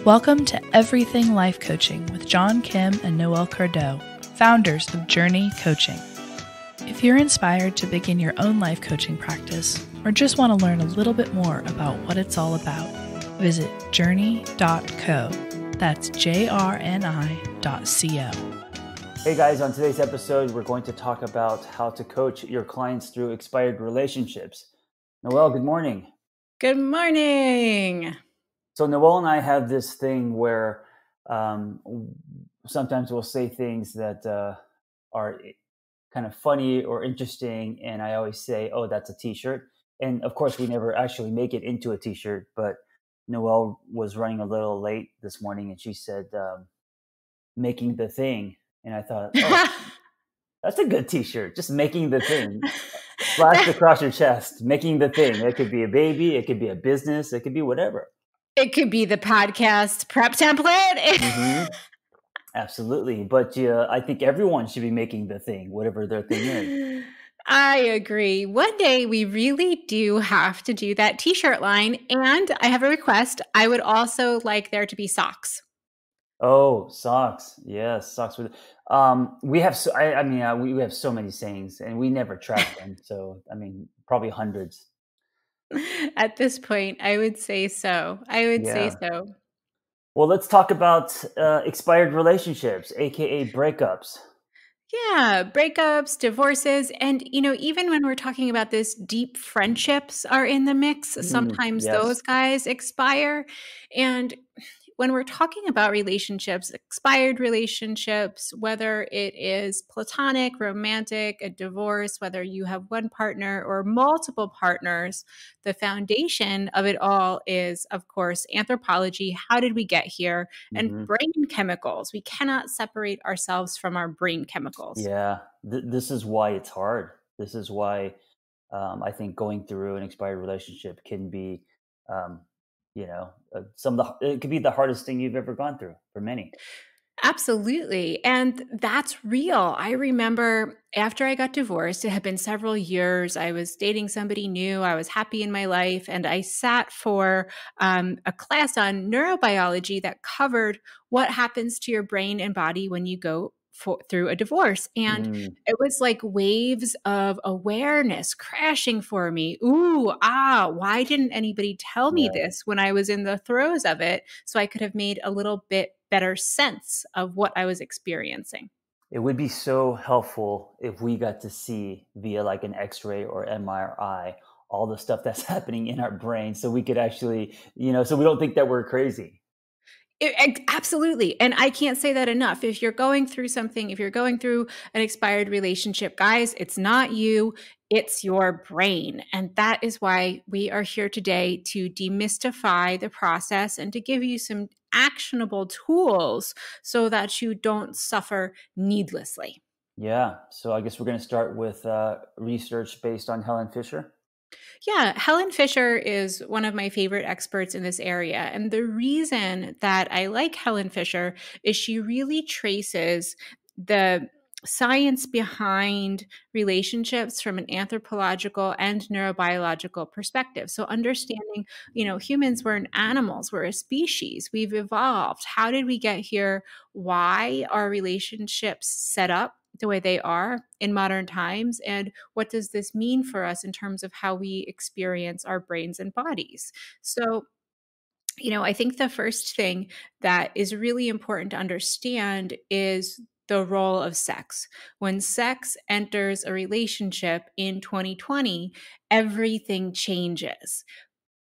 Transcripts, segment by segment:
Welcome to Everything Life Coaching with John Kim and Noelle Cordeaux, founders of JRNI Coaching. If you're inspired to begin your own life coaching practice or just want to learn a little bit more about what it's all about, visit JRNI.co. That's JRNI.co. Hey guys, on today's episode, we're going to talk about how to coach your clients through expired relationships. Noelle, good morning. Good morning. So Noelle and I have this thing where sometimes we'll say things that are kind of funny or interesting. And I always say, oh, that's a t-shirt. And of course, we never actually make it into a t-shirt. But Noelle was running a little late this morning and she said, making the thing. And I thought, oh, that's a good t-shirt. Just making the thing. Flashed across your chest, making the thing. It could be a baby. It could be a business. It could be whatever. It could be the podcast prep template. Mm-hmm. Absolutely. But I think everyone should be making the thing, whatever their thing is. I agree. One day we really do have to do that t-shirt line. And I have a request. I would also like there to be socks. Oh, socks. Yes, socks. We have we have so many sayings and we never track them. So, probably hundreds. At this point, I would say so. Say so. Well, let's talk about expired relationships, aka breakups. Yeah, breakups, divorces, and even when we're talking about this, deep friendships are in the mix. Sometimes those guys expire. And when we're talking about relationships, expired relationships, whether it is platonic, romantic, a divorce, whether you have one partner or multiple partners, the foundation of it all is, of course, anthropology. How did we get here? And brain chemicals. We cannot separate ourselves from our brain chemicals. Yeah, this is why it's hard. This is why I think going through an expired relationship can be it could be the hardest thing you've ever gone through for many. Absolutely. And that's real. I remember after I got divorced, it had been several years. I was dating somebody new. I was happy in my life. And I sat for a class on neurobiology that covered what happens to your brain and body when you go through a divorce. And it was like waves of awareness crashing for me. Why didn't anybody tell me this when I was in the throes of it? So I could have made a little bit better sense of what I was experiencing. It would be so helpful if we got to see via like an X-ray or MRI all the stuff that's happening in our brain so we could actually, so we don't think that we're crazy. Absolutely. And I can't say that enough. If you're going through something, if you're going through an expired relationship, guys, it's not you, it's your brain. And that is why we are here today to demystify the process and to give you some actionable tools so that you don't suffer needlessly. Yeah. So I guess we're going to start with research based on Helen Fisher. Yeah, Helen Fisher is one of my favorite experts in this area. And the reason that I like Helen Fisher is she really traces the science behind relationships from an anthropological and neurobiological perspective. So understanding, humans weren't animals, we're a species. We've evolved. How did we get here? Why are relationships set up the way they are in modern times? And what does this mean for us in terms of how we experience our brains and bodies? So, I think the first thing that is really important to understand is the role of sex. When sex enters a relationship in 2020, everything changes.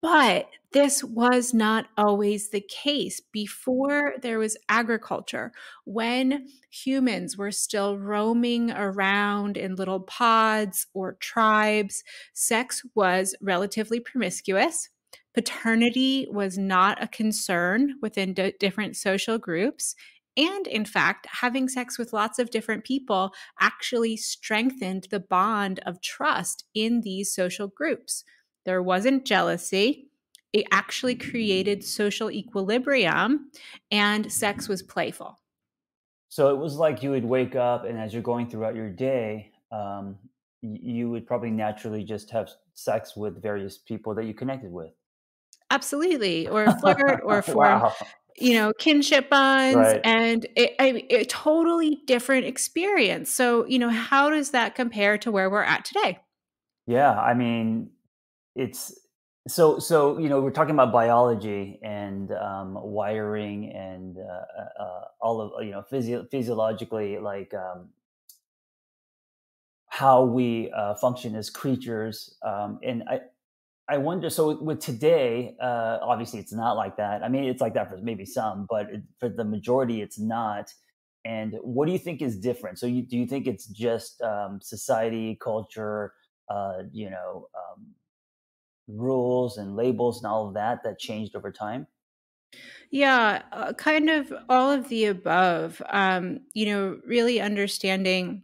But this was not always the case. Before there was agriculture, when humans were still roaming around in little pods or tribes, sex was relatively promiscuous. Paternity was not a concern within different social groups. And in fact, having sex with lots of different people actually strengthened the bond of trust in these social groups. There wasn't jealousy. It actually created social equilibrium, and sex was playful. So it was like you would wake up, and as you're going throughout your day, you would probably naturally just have sex with various people that you connected with. Absolutely. Or flirt or form, Wow. kinship bonds, Right. and a totally different experience. So, how does that compare to where we're at today? Yeah. I mean, it's we're talking about biology and wiring and all of physiologically, like how we function as creatures. And I wonder, so with today, obviously it's not like that. I mean, it's like that for maybe some, but for the majority, it's not. And what do you think is different? So do you think it's just society, culture, rules and labels and all of that that changed over time? Yeah, kind of all of the above. Really understanding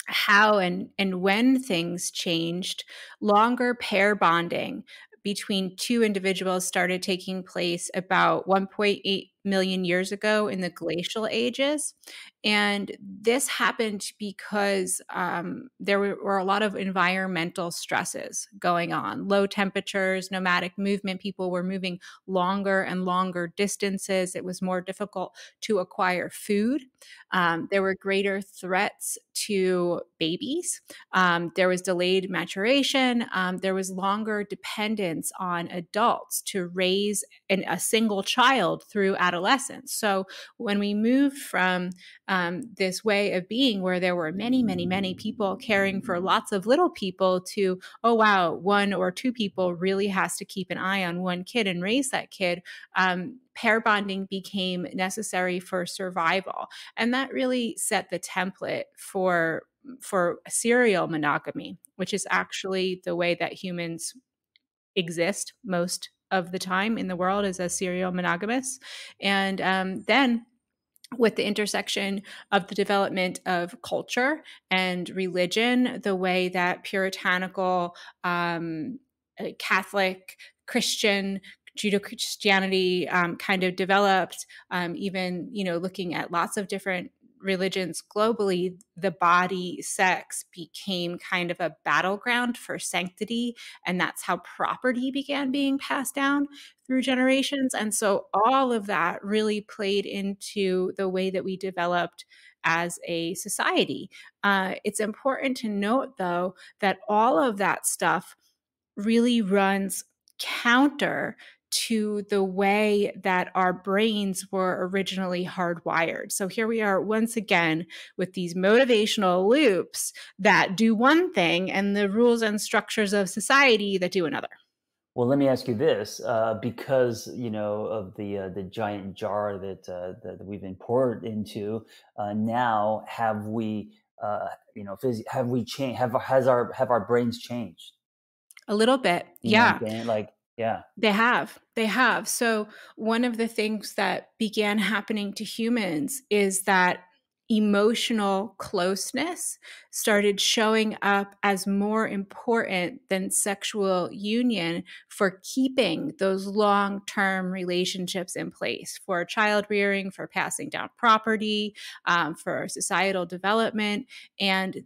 how and when things changed. Longer pair bonding between two individuals started taking place about 1.8 million years ago in the glacial ages. And this happened because there were a lot of environmental stresses going on, low temperatures, nomadic movement. People were moving longer and longer distances. It was more difficult to acquire food. There were greater threats to babies. There was delayed maturation. There was longer dependence on adults to raise a single child through adolescence. So when we moved from this way of being where there were many, many, many people caring for lots of little people to, oh, wow, one or two people really has to keep an eye on one kid and raise that kid, pair bonding became necessary for survival. And that really set the template for serial monogamy, which is actually the way that humans exist most of the time in the world, is as serial monogamous. And then with the intersection of the development of culture and religion, the way that puritanical, Catholic, Christian, Judeo-Christianity kind of developed, even looking at lots of different religions globally, the body, sex became kind of a battleground for sanctity, and that's how property began being passed down through generations. And so all of that really played into the way that we developed as a society. It's important to note, though, that all of that stuff really runs counter to the way that our brains were originally hardwired. So here we are once again with these motivational loops that do one thing and the rules and structures of society that do another. Well, let me ask you this, because of the giant jar that we've been poured into. Now, have we, have we changed? Have our brains changed? A little bit. You know what I'm Yeah. saying? Like, yeah. They have. They have. So, one of the things that began happening to humans is that emotional closeness started showing up as more important than sexual union for keeping those long term relationships in place, for child rearing, for passing down property, for societal development. And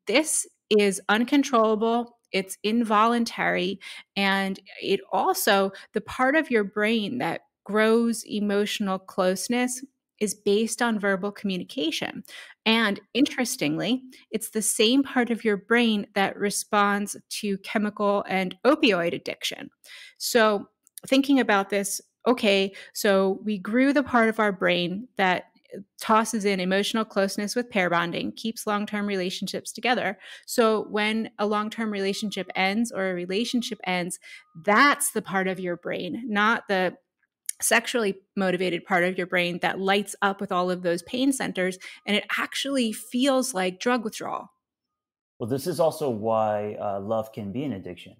this is uncontrollable. It's involuntary. And it also, the part of your brain that grows emotional closeness is based on verbal communication. And interestingly, it's the same part of your brain that responds to chemical and opioid addiction. So, thinking about this, okay, so we grew the part of our brain that tosses in emotional closeness with pair bonding, keeps long term relationships together. So when a long term relationship ends or a relationship ends, that's the part of your brain, not the sexually motivated part of your brain that lights up with all of those pain centers. And it actually feels like drug withdrawal. Well, this is also why love can be an addiction.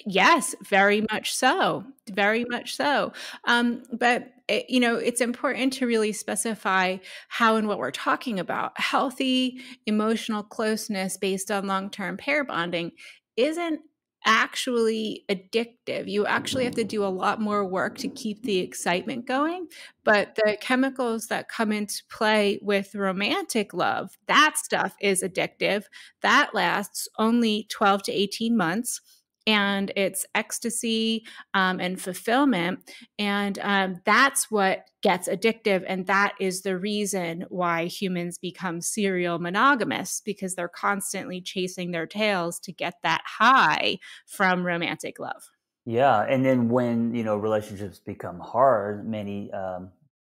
Yes, very much so. Very much so. But it's important to really specify how and what we're talking about. Healthy emotional closeness based on long-term pair bonding isn't actually addictive. You actually have to do a lot more work to keep the excitement going. But the chemicals that come into play with romantic love, that stuff is addictive. That lasts only 12 to 18 months. and it's ecstasy and fulfillment. And that's what gets addictive. And that is the reason why humans become serial monogamous, because they're constantly chasing their tails to get that high from romantic love. Yeah, and then when relationships become hard, many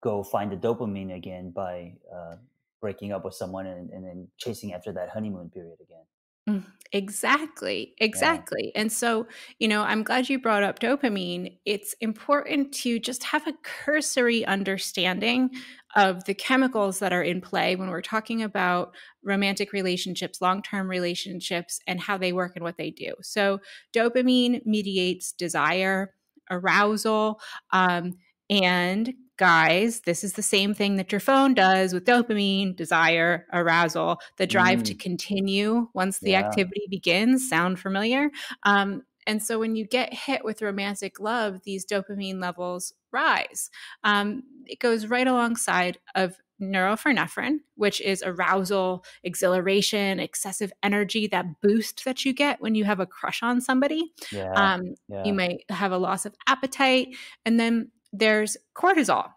go find the dopamine again by breaking up with someone and then chasing after that honeymoon period again. Exactly, Yeah. exactly. And so, I'm glad you brought up dopamine. It's important to just have a cursory understanding of the chemicals that are in play when we're talking about romantic relationships, long term relationships, and how they work and what they do. So, dopamine mediates desire, arousal, and guys, this is the same thing that your phone does with dopamine, desire, arousal, the drive to Mm, continue once the yeah. activity begins. Sound familiar? And so when you get hit with romantic love, these dopamine levels rise. It goes right alongside of norepinephrine, which is arousal, exhilaration, excessive energy, that boost that you get when you have a crush on somebody. Yeah. Um, you Yeah. might have a loss of appetite. And then there's cortisol,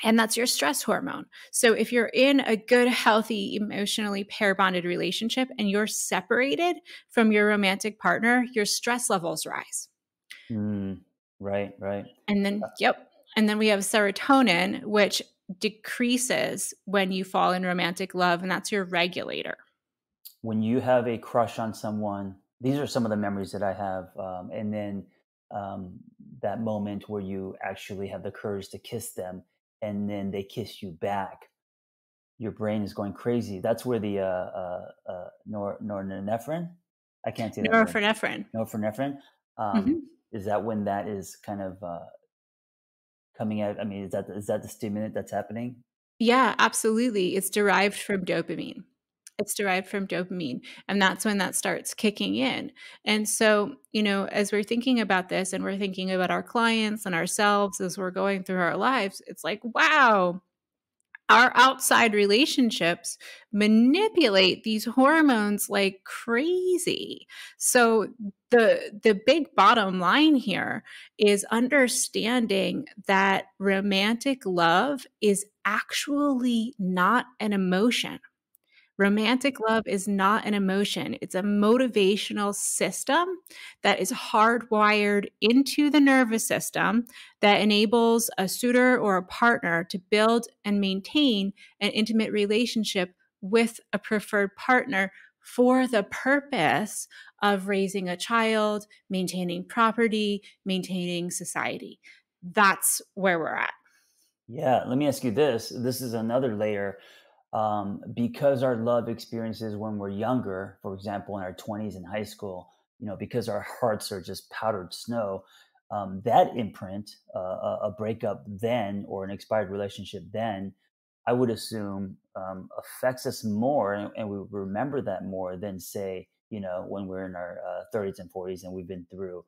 and that's your stress hormone. So if you're in a good, healthy, emotionally pair bonded relationship and you're separated from your romantic partner, your stress levels rise. Mm, right. Right. And then, yep. And then we have serotonin, which decreases when you fall in romantic love, and that's your regulator. When you have a crush on someone, these are some of the memories that I have. And then um, that moment where you actually have the courage to kiss them and then they kiss you back, your brain is going crazy. That's where the norepinephrine, I can't say that word, Norepinephrine. norepinephrine, um, Mhm. is that when that is kind of coming out? I mean, is that the stimulant that's happening? Yeah, absolutely. It's derived from dopamine. It's derived from dopamine, and that's when that starts kicking in. And so, as we're thinking about this and we're thinking about our clients and ourselves as we're going through our lives, it's like, wow, our outside relationships manipulate these hormones like crazy. So the big bottom line here is understanding that romantic love is actually not an emotion. Romantic love is not an emotion. It's a motivational system that is hardwired into the nervous system that enables a suitor or a partner to build and maintain an intimate relationship with a preferred partner for the purpose of raising a child, maintaining property, maintaining society. That's where we're at. Yeah, let me ask you this. This is another layer. Because our love experiences when we're younger, for example, in our 20s in high school, because our hearts are just powdered snow, that imprint, a breakup then or an expired relationship then, I would assume affects us more and we remember that more than, say, when we're in our 30s and 40s and we've been through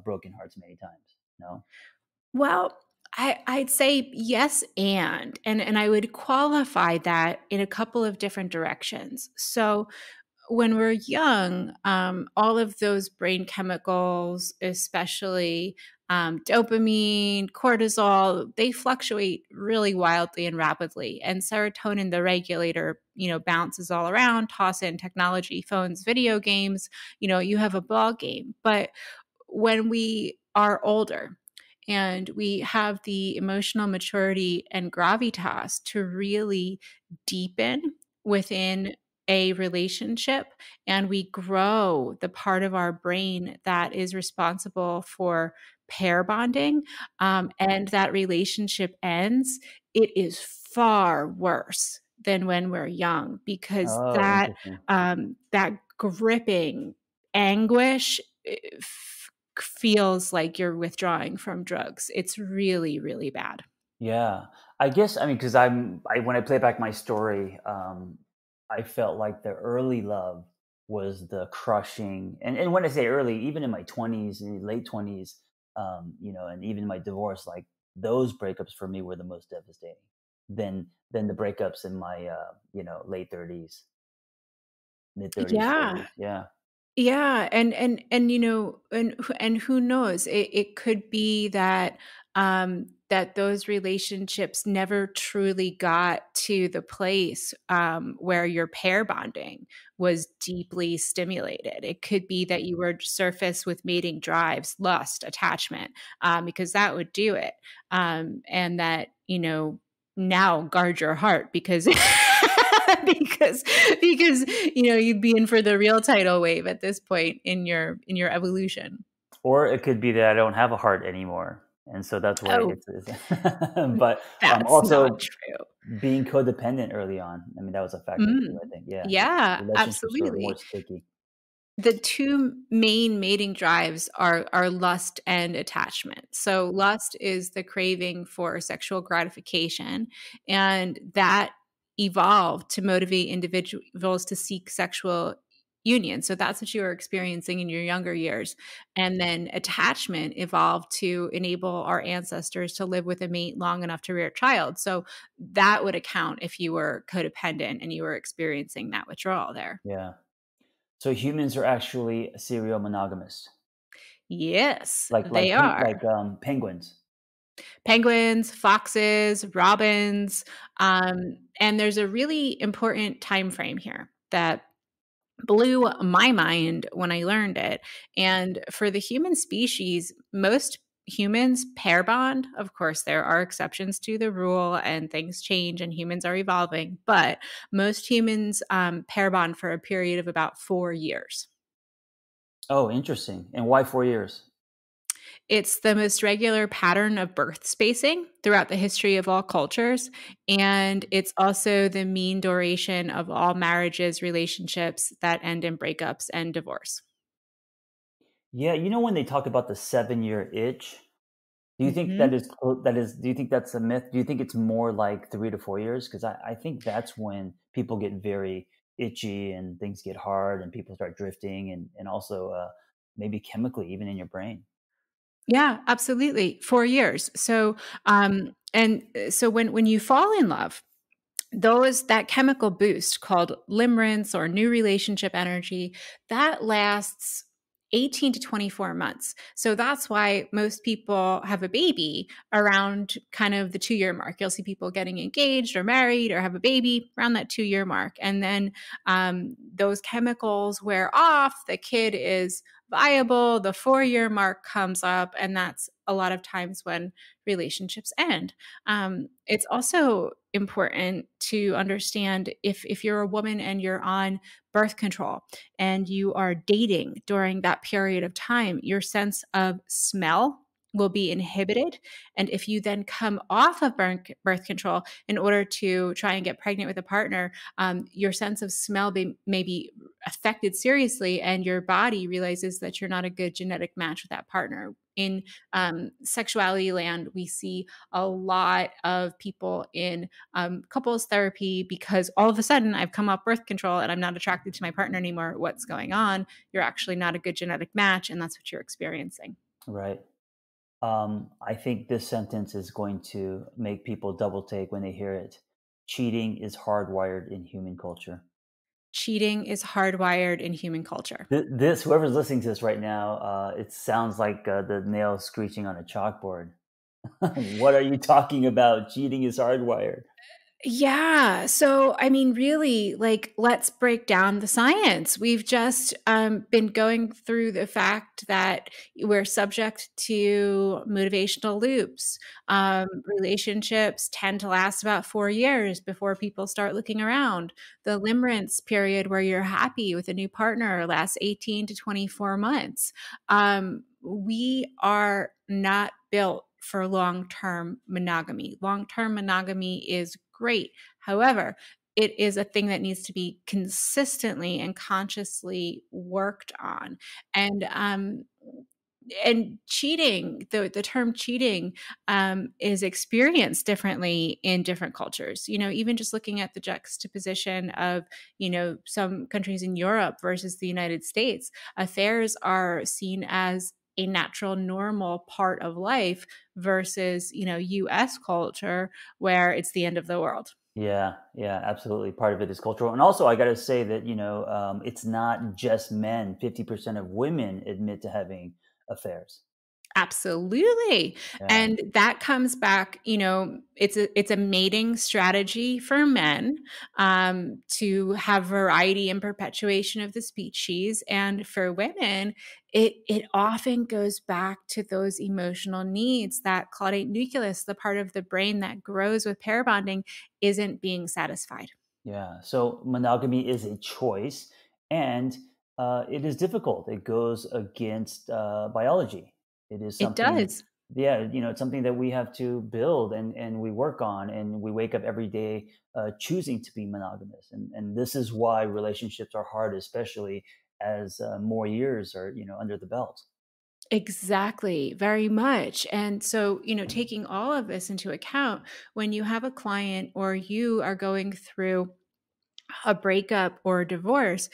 broken hearts many times. No? Well, I'd say yes, and I would qualify that in a couple of different directions. So when we're young, all of those brain chemicals, especially dopamine, cortisol, they fluctuate really wildly and rapidly. And serotonin, the regulator, bounces all around. Toss in technology, phones, video games. You have a ball game, but when we are older and we have the emotional maturity and gravitas to really deepen within a relationship, and we grow the part of our brain that is responsible for pair bonding, and that relationship ends, it is far worse than when we're young, because Oh, that interesting. that gripping anguish feels like you're withdrawing from drugs. It's really, really bad. Yeah, I guess I mean because when I play back my story, I felt like the early love was the crushing, and when I say early, even in my 20s, and late 20s, and even my divorce, like those breakups for me were the most devastating than the breakups in my late 30s, mid 30s, Yeah. 40s. Yeah, Yeah, and and who knows? It could be that that those relationships never truly got to the place where your pair bonding was deeply stimulated. It could be that you were surface with mating drives, lust, attachment, because that would do it, and that now guard your heart because because you'd be in for the real tidal wave at this point in your evolution. Or it could be that I don't have a heart anymore, and so that's where Oh, it's but, that's not also true. being codependent early on, I mean, that was a factor too, I Mm. think, yeah. Yeah, Relationships were more absolutely. sticky. The two main mating drives are lust and attachment. So lust is the craving for sexual gratification, and that evolved to motivate individuals to seek sexual union. So that's what you were experiencing in your younger years. And then attachment evolved to enable our ancestors to live with a mate long enough to rear a child. So that would account if you were codependent and you were experiencing that withdrawal there. Yeah. So humans are actually serial monogamous, Yes, like they are. penguins. Penguins, foxes, robins, and there's a really important time frame here that blew my mind when I learned it. And for the human species, most humans pair bond. Of course, there are exceptions to the rule and things change and humans are evolving, but most humans pair bond for a period of about 4 years. Oh, interesting. And why 4 years? It's the most regular pattern of birth spacing throughout the history of all cultures. And it's also the mean duration of all marriages, relationships that end in breakups and divorce. Yeah, when they talk about the 7-year itch, do you think Mhm. do you think that's a myth? Do you think it's more like 3 to 4 years? 'Cause I think that's when people get very itchy and things get hard and people start drifting and also, maybe chemically even in your brain. Yeah, absolutely. 4 years. So when you fall in love, those that chemical boost called limerence or new relationship energy that lasts 18 to 24 months. So that's why most people have a baby around kind of the 2 year mark. You'll see people getting engaged or married or have a baby around that 2 year mark. And then those chemicals wear off, the kid is viable, the 4 year mark comes up, and that's a lot of times when relationships end. It's also important to understand if you're a woman and you're on birth control and you are dating during that period of time, your sense of smell will be inhibited. And if you then come off of birth control in order to try and get pregnant with a partner, your sense of smell may be affected seriously, and your body realizes that you're not a good genetic match with that partner. In sexuality land, we see a lot of people in couples therapy because all of a sudden I've come off birth control and I'm not attracted to my partner anymore. What's going on? You're actually not a good genetic match, and that's what you're experiencing. Right. I think this sentence is going to make people double take when they hear it. Cheating is hardwired in human culture. Cheating is hardwired in human culture. This whoever's listening to this right now, it sounds like the nail screeching on a chalkboard. What are you talking about? Cheating is hardwired. Yeah. So, I mean, really, like, let's break down the science. We've just been going through the fact that we're subject to motivational loops. Relationships tend to last about 4 years before people start looking around. The limerence period, where you're happy with a new partner, lasts 18 to 24 months. We are not built for long term monogamy. Long term monogamy is great. However, it is a thing that needs to be consistently and consciously worked on. And cheating, the term cheating, is experienced differently in different cultures. Even just looking at the juxtaposition of some countries in Europe versus the United States, affairs are seen as a natural, normal part of life versus U.S. culture where it's the end of the world. Yeah, yeah, absolutely. Part of it is cultural, and also I got to say that it's not just men. 50% of women admit to having affairs. Absolutely. Yeah, And that comes back, it's a mating strategy for men, to have variety and perpetuation of the species. And for women, it often goes back to those emotional needs. That caudate nucleus, the part of the brain that grows with pair bonding, isn't being satisfied. yeah. So monogamy is a choice, and it is difficult. It goes against biology. It is It something, does. yeah, it's something that we have to build and we work on, and we wake up every day choosing to be monogamous. And this is why relationships are hard, especially as more years are under the belt. Exactly, very much. And so, taking all of this into account, when you have a client or you are going through a breakup or a divorce,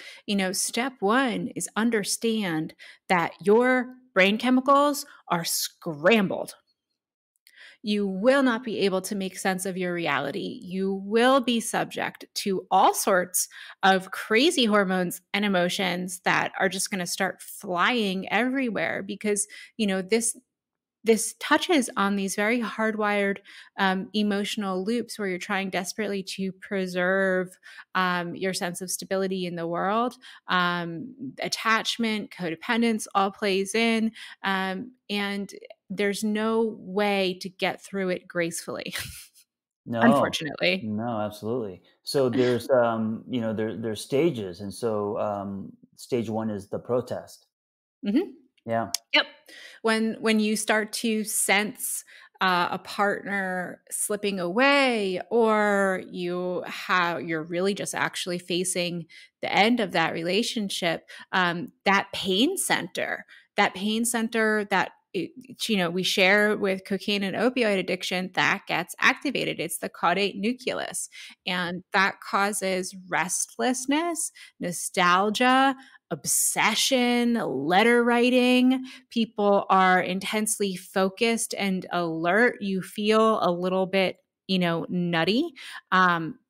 step one is understand that your brain chemicals are scrambled. You will not be able to make sense of your reality. You will be subject to all sorts of crazy hormones and emotions that are just going to start flying everywhere because, this touches on these very hardwired emotional loops where you're trying desperately to preserve your sense of stability in the world. Attachment, codependence all plays in. And there's no way to get through it gracefully, No, unfortunately. no, absolutely. So there's there's stages, and so stage one is the protest. Mhm. Yeah. Yep. When you start to sense a partner slipping away, or you're really just actually facing the end of that relationship, that pain center that we share with cocaine and opioid addiction, that gets activated. It's the caudate nucleus, and that causes restlessness, nostalgia, obsession, letter writing. People are intensely focused and alert. You feel a little bit, nutty,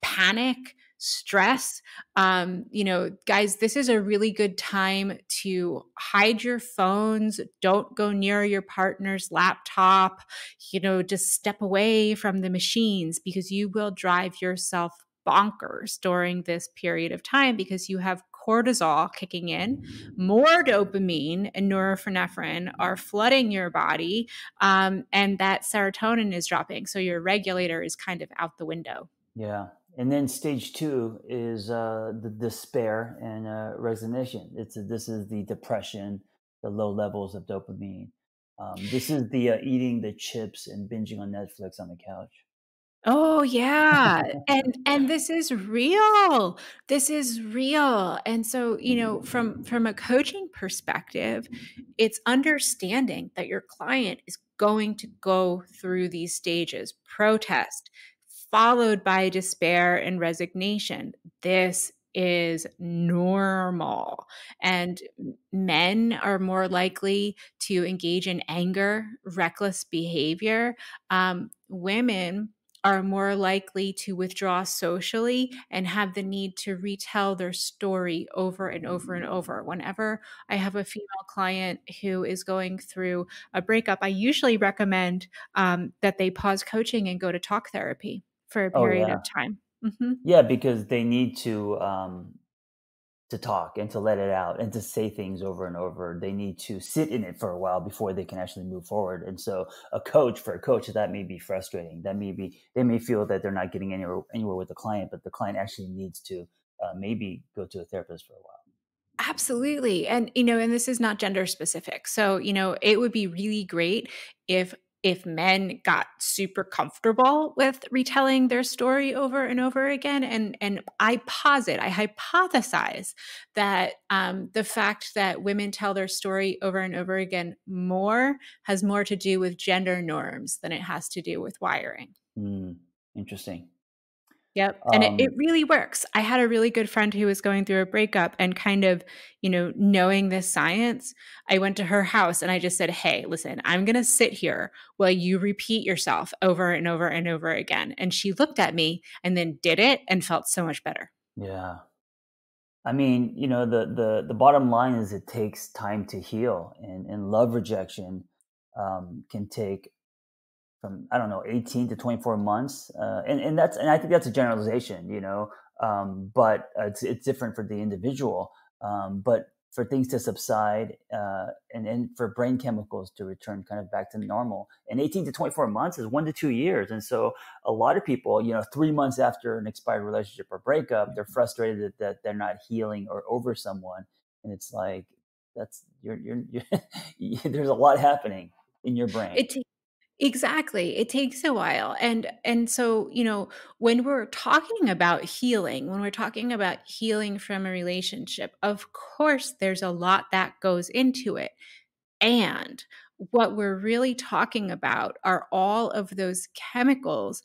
panic, stress. Guys, this is a really good time to hide your phones. Don't go near your partner's laptop. Just step away from the machines because you will drive yourself bonkers during this period of time because you have cortisol kicking in, more dopamine and norepinephrine are flooding your body, and that serotonin is dropping. So your regulator is kind of out the window. Yeah. And then stage two is the despair and resignation. This is the depression, the low levels of dopamine. This is the eating the chips and binging on Netflix on the couch. Oh yeah. And this is real. This is real. And so, from a coaching perspective, it's understanding that your client is going to go through these stages, protest, followed by despair and resignation. This is normal. And men are more likely to engage in anger, reckless behavior. Women are more likely to withdraw socially and have the need to retell their story over and over and over. Whenever I have a female client who is going through a breakup, I usually recommend that they pause coaching and go to talk therapy for a Oh period yeah, of time. Mhm. yeah, because they need to talk and to let it out and to say things over and over. They need to sit in it for a while before they can actually move forward. And so, for a coach, that may be frustrating. That may be they may feel that they're not getting anywhere with the client, but the client actually needs to maybe go to a therapist for a while. Absolutely. And this is not gender specific. So, it would be really great if men got super comfortable with retelling their story over and over again. And I hypothesize that the fact that women tell their story over and over again more has more to do with gender norms than it has to do with wiring. Hmm, interesting. Yep. And it really works. I had a really good friend who was going through a breakup and kind of, knowing this science, I went to her house and I just said, hey, listen, I'm going to sit here while you repeat yourself over and over and over again. And she looked at me and then did it and felt so much better. Yeah. I mean, the bottom line is it takes time to heal, and love rejection can take from, I don't know, 18 to 24 months. And I think that's a generalization, but it's different for the individual. But for things to subside, and for brain chemicals to return kind of back to normal, and 18 to 24 months is 1 to 2 years. And so a lot of people, 3 months after an expired relationship or breakup, they're frustrated that they're not healing or over someone. And it's like, that's, you're there's a lot happening in your brain. Exactly. It takes a while. And so, when we're talking about healing, when we're talking about healing from a relationship, of course there's a lot that goes into it. And what we're really talking about are all of those chemicals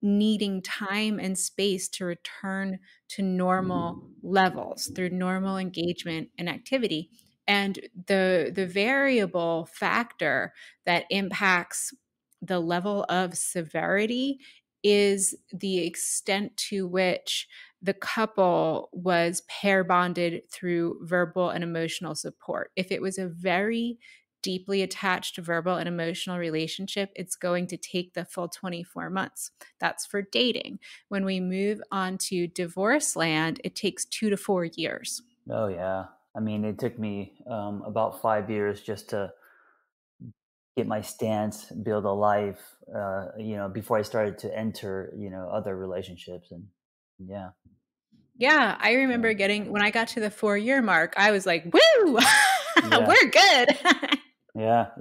needing time and space to return to normal levels through normal engagement and activity. And the variable factor that impacts the level of severity is the extent to which the couple was pair bonded through verbal and emotional support. If it was a very deeply attached verbal and emotional relationship, it's going to take the full 24 months. That's for dating. When we move on to divorce land, it takes 2 to 4 years. Oh yeah. I mean, it took me about 5 years just to get my stance, build a life, before I started to enter, other relationships. And yeah. Yeah, I remember when I got to the 4-year mark, I was like, woo, we're good. Yeah.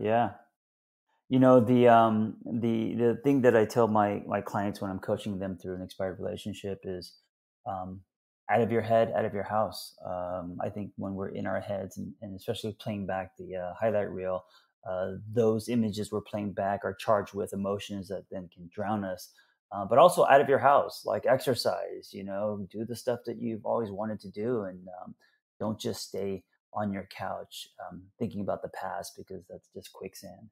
The thing that I tell my clients when I'm coaching them through an expired relationship is, out of your head, out of your house. I think when we're in our heads, and especially playing back the highlight reel, those images we're playing back are charged with emotions that then can drown us. But also out of your house, like exercise, do the stuff that you've always wanted to do, and don't just stay on your couch thinking about the past, because that's just quicksand.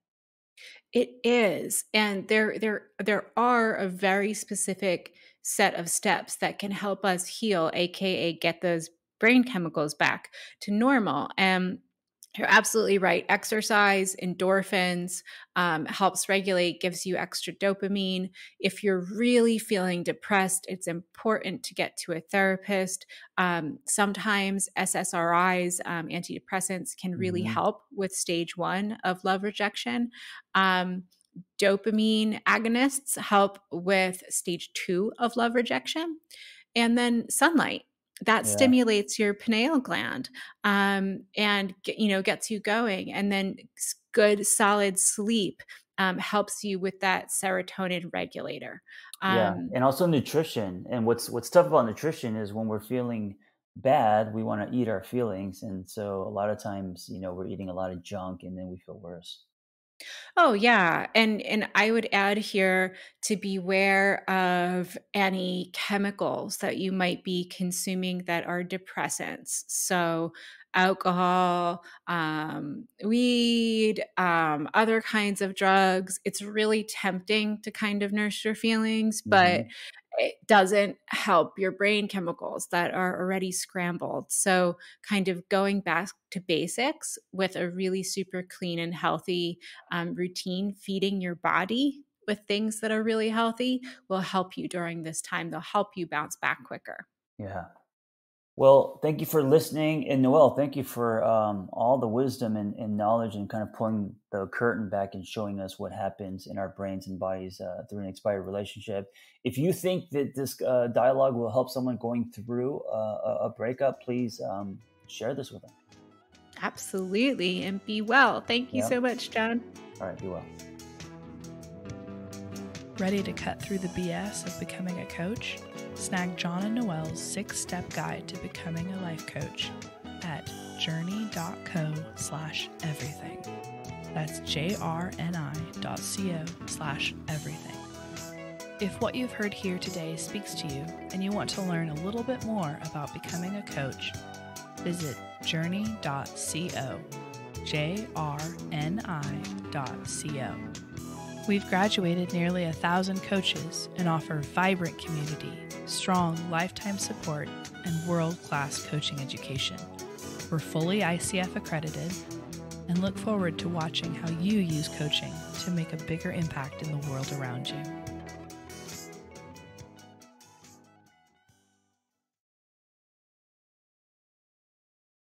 It is. And there are a very specific set of steps that can help us heal, aka get those brain chemicals back to normal. And you're absolutely right. Exercise, endorphins, helps regulate, gives you extra dopamine. If you're really feeling depressed, it's important to get to a therapist. Sometimes SSRIs, antidepressants, can really help with stage 1 of love rejection. Dopamine agonists help with stage 2 of love rejection. And then sunlight, that stimulates your pineal gland, and gets you going. And then good solid sleep helps you with that serotonin regulator. And also nutrition. And what's tough about nutrition is when we're feeling bad, we want to eat our feelings, and so a lot of times, we're eating a lot of junk, and then we feel worse. Oh yeah, and I would add here to beware of any chemicals that you might be consuming that are depressants. So alcohol, weed, other kinds of drugs. It's really tempting to kind of nurse your feelings, but it doesn't help your brain chemicals that are already scrambled. So kind of going back to basics with a really super clean and healthy routine, feeding your body with things that are really healthy, will help you during this time. They'll help you bounce back quicker. Yeah. Well, thank you for listening. And Noelle, thank you for all the wisdom and knowledge, and kind of pulling the curtain back and showing us what happens in our brains and bodies through an expired relationship. If you think that this dialogue will help someone going through a breakup, please share this with them. Absolutely. And be well. Thank you so much, John. All right, be well. Ready to cut through the BS of becoming a coach? Snag John and Noelle's 6-step guide to becoming a life coach at JRNI.co/everything. That's JRNI.co/everything. If what you've heard here today speaks to you and you want to learn a little bit more about becoming a coach, visit JRNI.co, JRNI.co. We've graduated nearly 1,000 coaches and offer vibrant community, strong lifetime support, and world-class coaching education. We're fully ICF accredited and look forward to watching how you use coaching to make a bigger impact in the world around you.